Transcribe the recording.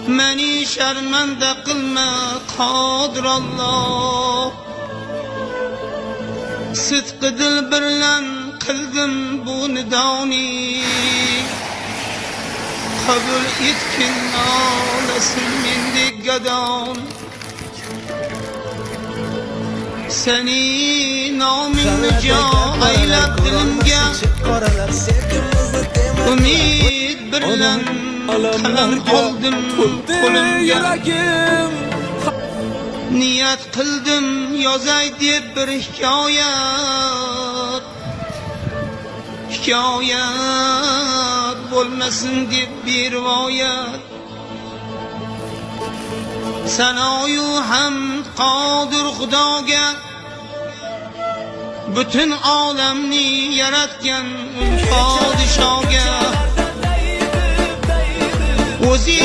meni sharmanda qilma qodir Alloh. Sidqi dil bilan qildim bu nidoni, qabul etgin olasın mendek gadon. Seni nomingni jo aylab dilimga, umid bilan qalam oldim qo'limga. Niyat qildim yozay deb bir hikoyat, hikoyat bo'lmasin deb bir rivoyat. Sanoyu hamd qodir Xudoga, bütün olamni yaratgan podshoga. O'zi